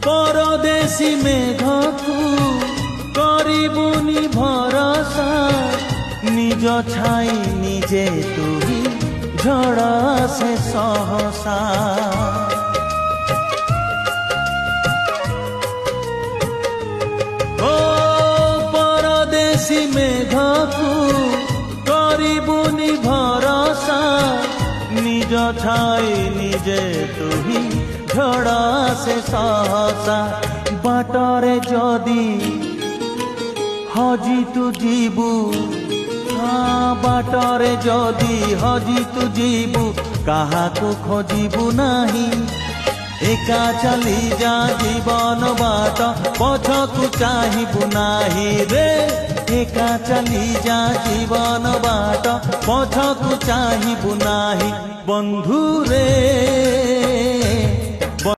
परदेशी मेघकू करिबुनी भरसा निज छाई निजे तुही झड़ा से सहसा ओ परदेशी मेघकू करिबुनी भरसा निज छाई निजे तुही झड़ा से सहसा बाटरे जदि हजी तू जीबू बाटरे जदि हजी तू जीबू काहाकू खोजिबू नाही एका चली जा जीवन बाट पछकू चाहिबू नाही रे एका चली जा जीवन बाट पछकू चाहिबू नाही बंधु रे